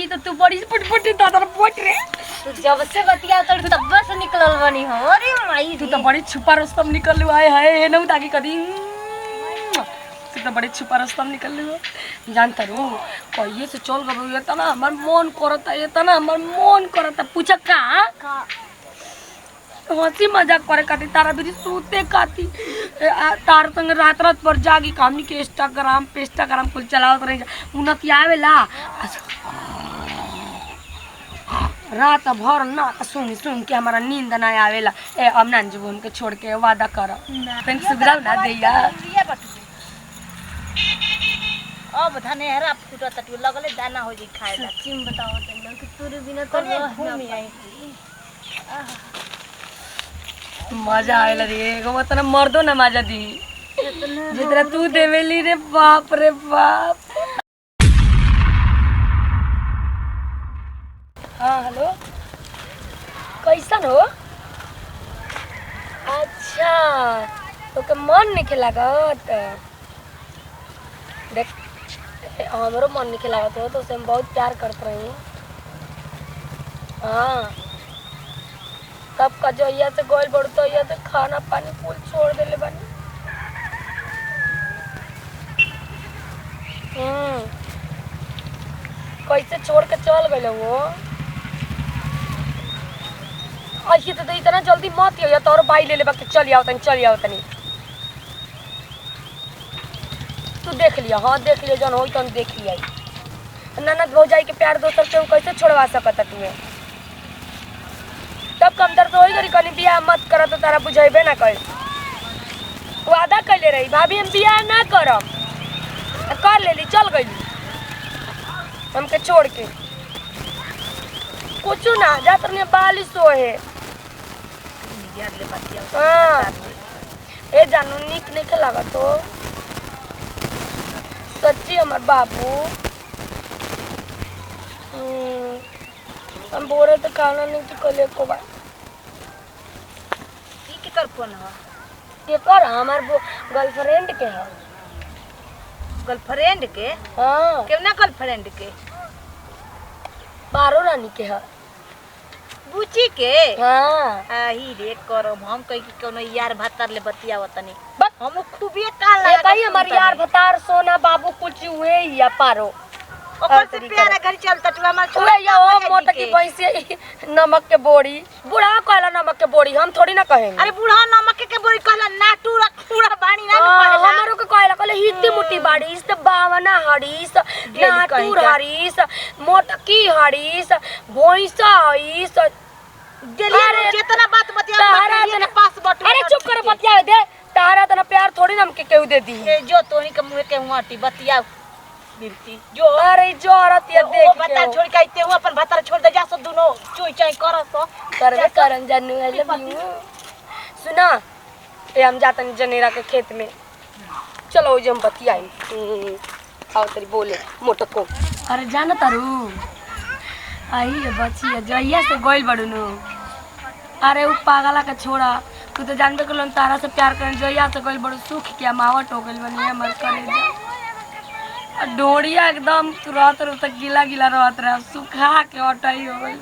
तो तू बड़ी फुटफुटी दादा पोट रे। तू जब से बतिया तो तब से निकलल बनी हो। अरे माई तू तो बड़ी छुपा रस्तम निकल आए है न ताकि कदी तू तो बड़ी छुपा रस्तम निकल जानता रू कहिए से चल गबो ये तना हमर मन करता ये तना हमर मन करता पूछ का हंसी मजाक करे खाती तारा भी सूते खाती तार संग रात रात पर जागी हमनी के इंस्टाग्राम पे इंस्टाग्राम कुल चलावत रही उन्नति आवेला रात भर ना सुन सुन के हमारा नींद ना आवेला। ए अब ना जीवन के छोड़ के वादा कर पेन सुधरा ना दैया अब धनेहरा फूटत टू लगले दाना हो जी खाए ला। चिम बताओ तन कि तोरे बिना तो घूम आई मजा आवेला रे एगो मतलब मर्दो ना मजा दी जितना तू देवेली रे बाप रे बाप। हाँ हेलो कैसन हो? अच्छा तो के मन नहीं लागत देख हमारो मन नहीं लागत हो तो उसे हम बहुत प्यार करते रही। हाँ तब का जो यहाँ से गोल बढ़ता यहाँ से खाना पानी फूल छोड़ देले बनी। कैसे छोड़ के चल गए वो ऐसे तो इतना जल्दी मत हो तो और बाई ले ले बाकी चल आओ तनी तू देख लिया। हाँ देख लिया जन हो तन देख लिया ननद भौजाई के प्यार दोस्तों के कैसे छोड़वा सकता तुम्हें तब कम दर्द हो गई कहीं बियाह मत कर तो तारा बुझेबे ना कर वादा कैले रही भाभी हम बियाह ना करम कर लेली चल गई हमके छोड़ के कुछ ना जात रही बालिश हो है। हाँ ए जानू निक नहीं लगा तो सच्ची हमार बाबू हम बोरे तो खाना नहीं तो कल को बार के कर फोन है ये कर हमार गर्लफ्रेंड के है। गर्लफ्रेंड के? हाँ केना गर्लफ्रेंड के? बारो रानी के है बुची के? हाँ आही रे करो हम कहि कि कोनो यार भतार ले बतियावत नहीं बस हम खूबे काल ये कही हमार यार भतार सोना बाबू कुछ हुए या पारो ओकर से प्यार घर चलता तू हमार छोड़ या ओ मोटा की भैंसी नमक के बोड़ी बूढ़ा कहला नमक के बोड़ी हम थोड़ी ना कहेंगे। अरे बूढ़ा नमक के बोड़ी कहला नाटू पूरा बाणी ना कहला हमारो के कहला कहले हित्ती मुट्ठी बाड़ीस त बावना हड़ीस नाटूर हड़ीस मोटकी हड़ीस भैंसा हड़ीस अरे जितना बात बतिया मेरे पास बटू। अरे चुप कर बतिया दे तारा तना प्यार थोड़ी ना हमके केहू दे दी जो तोनी के मुंह के हुआटी बतिया बिरती जो अरे जो औरत ये देख के बता छोड़ के आते हूं अपन भतार छोड़ दे जा सो दोनों चोई चाई करसो करबे करन जानू है सुना ए हम जातन जनेरा के खेत में चलो जे हम बतियाई आओ तेरी बोले मोटको। अरे जाना तारू आई है बच्ची जइया से गोइल बड़नु अरे उ पागला के छोड़ा तू तो जानबे कलन तारा से प्यार करन जइया से गोइल बड़ू सुख के मावट हो गइल बनी हमर करे डोरिया एकदम तुरंत तक गीला गीला रहत रहा सुखा के अटई हो गइल।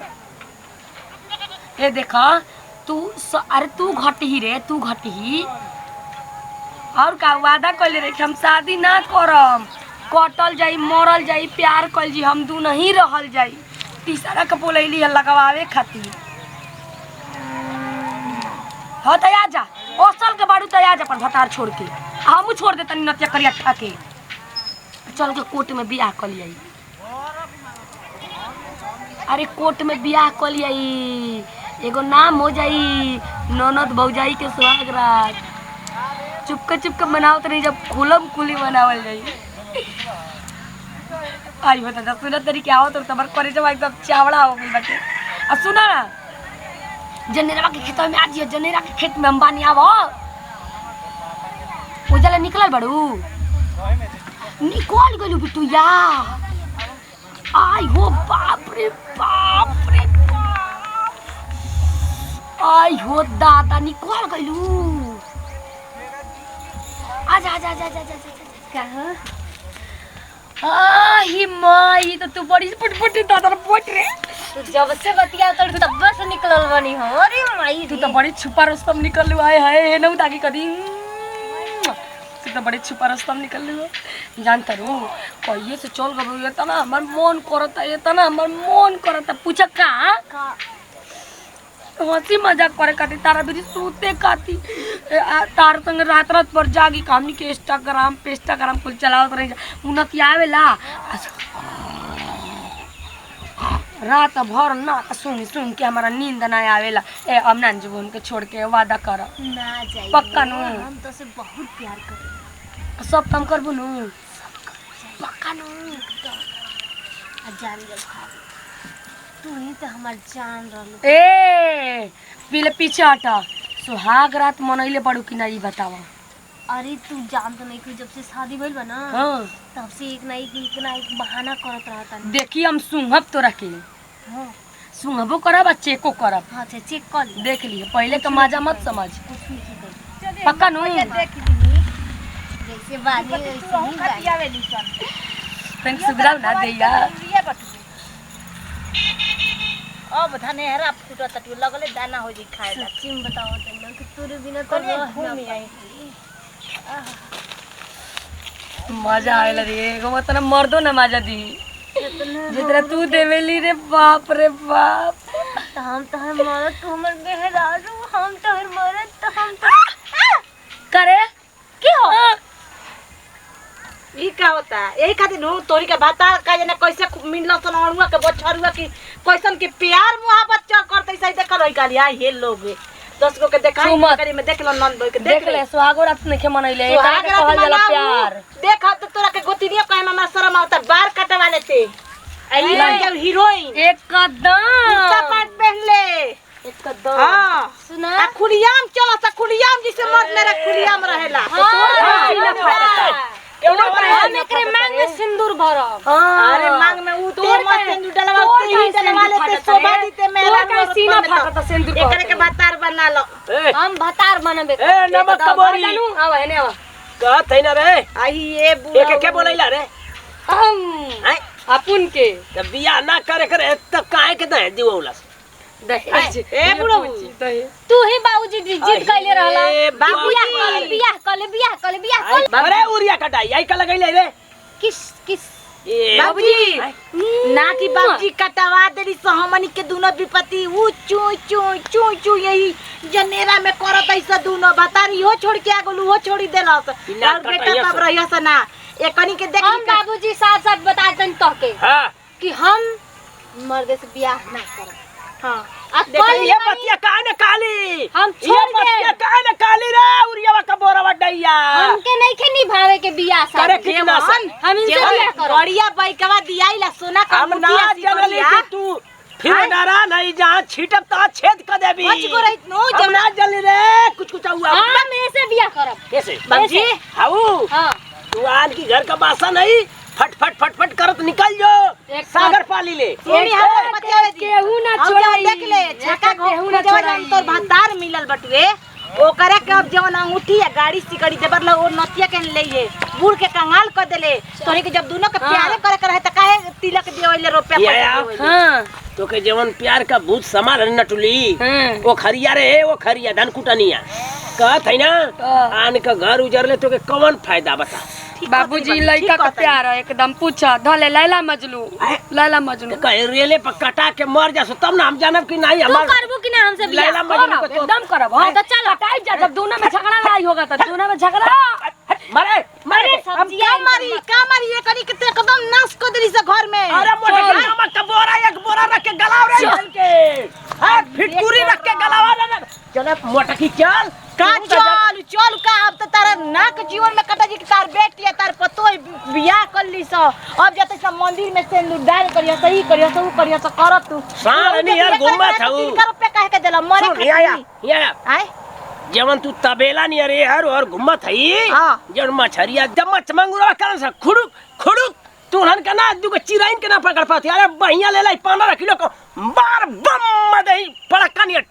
ए देखा तू अरे तू घटही रे तू घटही और का वादा कइले रे कि हम शादी ना करम कटल जाई मरल जाई प्यार कइल जी हम दू नहीं रहल जाई तीसरा के बोलैली है लगवावे खातिर। हाँ तो आजा ओसल के बाड़ू तो आजा पर भतार छोड़ के हमू छोड़ दे तनी नतिया करिया ठा के चल के कोर्ट में बियाह कर लियाई। अरे कोर्ट में बियाह कर लियाई एगो नाम हो जाई ननद भौजाई के सुहाग रात चुपके मनावत नहीं जब खुलम खुली मनावल जाई। आई बता दस सुना तरीके आओ तो तबर करे जब एकदम चावड़ा हो गई बाटे। आ सुना ना जनेरा के खेत में आज जनेरा के खेत में अंबानी आवो उजला निकलल बड़ू निकल गलू बिट्टू या आई हो बाप रे बाप रे आई हो दादा निकल गलू आजा आजा आजा आजा आजा कहाँ ही माई तो तू बड़ी फटफटी दादा पोट रे। तू जब से बतिया कर तब से निकलल बनी हो। अरे माई तू तो बड़ी छुपा रस्तम निकल लू आए है नौ ताकि कदी तू तो बड़ी छुपा रस्तम निकल लू जानता रू कहिए से चल गबो ये तना हमर मन करता ये तना हमर मन करता पूछ का हंसी मजाक करे खातिर तारा भी सूते खाती तार संग रात रात पर जागी हमनी के इंस्टाग्राम कुल चलावत रही उन्नति आवेला रात भर ना सुन के हमारा नींद ना आवेला। ए अब ना जीवन के छोड़ के वादा कर ना जाई पक्का नु हम तो से बहुत प्यार करे सब काम करबो नु पक्का नु जान जब खा तू ही तो हमार जान रहलो। ए पीले पीछे हटा सुहाग रात मनैले पड़ू कि ना ई बतावा। अरे तू जान तो नहीं कि जब से शादी भइल बा ना हां तब से एक ना एक बहाना करत रहता। देखी हम सुंघब तो रखे हां सुंघबो करब आ चेको करब। हां से चेक कर ले देख लिए पहले का मजा मत समझ कुछ नहीं की पक्का नु देख ली जैसे बानी वैसे ही खटिया में निकल तंग सुधरा ना दैया अब धनेहरा फूटत तू लगले दाना हो जी खाए ला। सच्ची में बताओ त कि तोरे बिना तो घूम आई मजा आवेला रे एगो मतलब मर्दो ना मजा दी जितना तू देवेली रे बाप तो हम तो मरद तो हमर बेहरारू हम तो मरद तो हम तो करे की हो ई का होता यही खातिर नु तोरी के बता का जाने कैसे मिलल तो अणुआ के बछरुआ की कैसन के प्यार मोहब्बत करते सही देखल होई काली हे लोग 10 गो के देखाई करी में देख लो नन बोल के देख ले सुहागो रात ने के मनैले एकरा के कहल जाला प्यार। देख तो तोरा के गोतिनिया कहे में हमरा शर्म आवता बार कटवा लेते आई जब हीरोइन एकदम कुर्ता पैंट पहन ले एकदम हां सुना आ खुलियाम चलो सा खुलियाम जिसे मर्द मेरा खुलियाम रहेला सीना फाटता हम एकरे मांग में सिंदूर भरब। अरे मांग में उ तो मत सिंदूर डलवा ही डलवा लेते शोभा दीते मेरा तोर सीना फाटता सिंदूर एकरे के बातार बना लो हम भतार बनबे ए नमक कबोरी आवा हेने आवा का थैना रे आई ये बुआ एक के बोलैला रे हम आई अपन के त बियाह ना करे त काहे के दे दिवौला दहेज ए बुढ़ऊ तू ही बाबूजी जिद कैले रहला ए बियाह कर ले अरे उरिया कटाई आई का लगैले रे किस ए बाबूजी ना की बाबूजी कटवा देली सहमनी के दोनों विपत्ति उ चू यही जनेरा में करत ऐसा दोनों बतारी हो छोड़ के आगलू हो छोड़ी देलस और बेटा तब रहियो से ना एकनी के देख हम बाबूजी साथ बतातन तो के हां कि हम मर्दे से बियाह ना करब। हां देख ये बतिया काहे न काली हम ये छोड़ दे बतिया काहे न काली रे उरिया का बोरावा डैया हमके नहीं के निभावे के बियाह करे शादी कितना हम इनसे बियाह करब। बढ़िया बैकवा दियाइला सोना का हम ना जनली कि तू फिर डरा नहीं जहां छीटब ता छेद कर देबी बच को रहित नो हम ना जल्दी रे कुछ हुआ हम ऐसे बियाह करब। कैसे बाबूजी हाउ हां तू आन की घर का बासा नहीं फट करत निकल जो सागर पाली ले सोनी हम बतावे केहू ना हम छोड़ाई देख ले छका केहू ना जवन छोड़ाई तोर भतार मिलल बटुए ओकरा के अब जवन अंगूठी या गाड़ी सिकड़ी देबर ल ओ नतिया के ले बूढ़ के कंगाल कर देले तोरी के जब दोनों के प्यारे करे के रहे त काहे तिलक देवले रुपया पैसा हां तो के जवन प्यार का भूत समार नटुली वो खरिया रे वो खरिया धन कुटनिया कहत है ना आन का घर उजर ले तो के कौन फायदा बता बाबूजी लड़का का प्यार है एकदम पूछा धले लैला मजनू कहे रेले पर कटा के मर जासो तब ना हम जानब कि नहीं तू हमार करबो कि ना हमसे बियाह लैला मजनू को तो एकदम करब हां तो चल हटाई जा जब दोनों में झगड़ा लड़ाई होगा तो दोनों में झगड़ा मरे मरे हम का मारी ये करी के ते एकदम नाश कर देली से घर में अरे मोटा नमक का बोरा एक बोरा रख के गलाव रे चल के हां फिटकुरी रख के गलावा रे चल मोटा की चल का चल का अब तो तारा नाक जीवन में कटा जी के तार बेटी तार पतो बियाह कर ली सो अब जते सब मंदिर में सिंदूर डाल करियो सही करियो सब करियो सब करत तू सार नहीं यार घुमा था 3 रुपया काहे के देला मरे खाती या आए जवन तू तबेला नहीं अरे हर और घुमत हई हां जन मछरिया जमच मंगुरा करन से खुड़ुक तू हन का ना दू के चिराइन के ना पकड़ पाती अरे बढ़िया ले लाई 15 किलो को बार बम मदई पड़का नहीं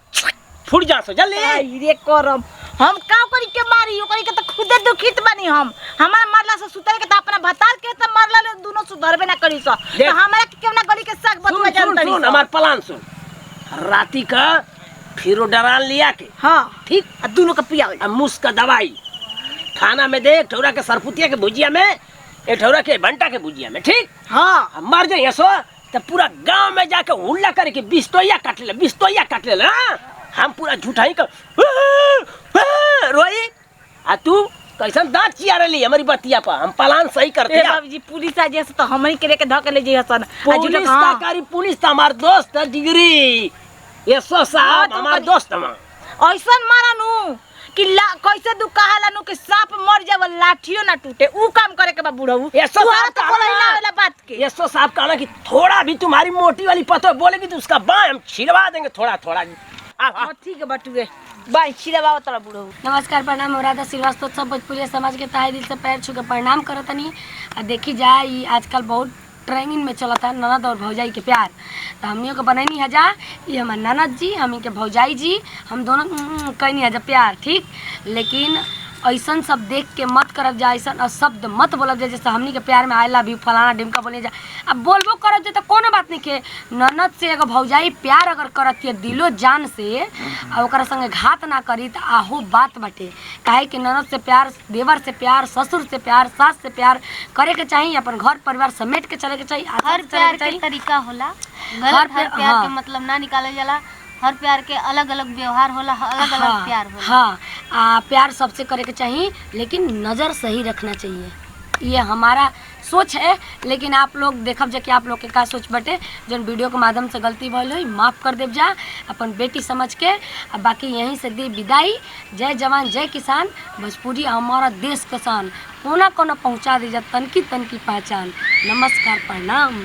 फुट जा सो जल्दी आई रे करम हम का करी के मारी ओकरी के त खुदे दुखित बनी हम हमारा मरला से सुतर के त अपना भतार के त मरला ले दोनों सुधरबे ना करी स तो हमरा के केवना गली के साग बतुआ जानतनी सुन हमार प्लान सुन राती का फिर डरान लिया के हां ठीक आ दोनों के पियावे अब मुस का दवाई खाना में दे ठौरा के सरपुतिया के भुजिया में ए ठौरा के भंटा के भुजिया में ठीक हां अब मर जाइए सो तो पूरा गांव में जाके हुल्ला करके बिस्तोइया काट ले हाँ? हम पूरा झूठाई का रोई आ तू कैसन दांत चिया रही हमारी बतिया पर हम प्लान सही करते ए बाबूजी पुलिस आ जैसे तो हमनी के धके ले जइहसन आ पुलिस का कारी पुलिस तो हमार दोस्त है डिग्री ये सो साहब हमार दोस्त हम ऐसन मारनु कि कैसे दु कहाला नु कि सांप मर जावे लाठियो ना टूटे ऊ काम करे के बा बुढ़ऊ ये सो साहब तो बोले ना वाला बात के ये सो साहब कहना कि थोड़ा भी तुम्हारी मोटी वाली पतो बोलेगी तो उसका बाँ हम छिड़वा देंगे थोड़ा थोड़ा हां ठीक है बटुए बाई छिड़वाओ तोरा बुढ़ऊ नमस्कार प्रणाम हम राधा श्रीवास्तव सब भोजपुरी समाज के तहे दिल से पैर छू के प्रणाम करतनी आ देखी जाए आजकल बहुत ट्रेनिंग में चलता है ननद और भौजाई के प्यार तो हमनियों को बनैनी है जा ये हमार ननद जी हम के भौजाई जी हम दोनों कहनी है जा प्यार ठीक लेकिन ऐसन सब देख के मत करब जा ऐसा शब्द मत बोलब जा जैसे हमनी के प्यार में आई लव यू फलाना डिमका बोले जा अब बोलबो करब जा तो कोनो बात नहीं के ननद से एगो भौजाई प्यार अगर करत है दिलो जान से आ ओकरा संगे घात ना करी तो आहो बात बाटे काहे कि ननद से प्यार देवर से प्यार ससुर से प्यार सास से प्यार करे के चाहिए अपन घर परिवार समेट के चले के चाहिए हर प्यार के तरीका होला गलत हर प्यार के मतलब ना निकालल जाला हर प्यार के अलग अलग व्यवहार होला अलग अलग प्यार होला हाँ प्यार सबसे करे के चाहिए लेकिन नज़र सही रखना चाहिए ये हमारा सोच है लेकिन आप लोग देखब जा कि आप लोग के का सोच बटे जन वीडियो के माध्यम से गलती भइल हो माफ़ कर देव जा अपन बेटी समझ के अब बाकी यहीं से दी विदाई जय जवान जय किसान भोजपुरी हमारा देश किसान कोना कोना पहुँचा दी जा तनकी तनकी पहचान नमस्कार प्रणाम।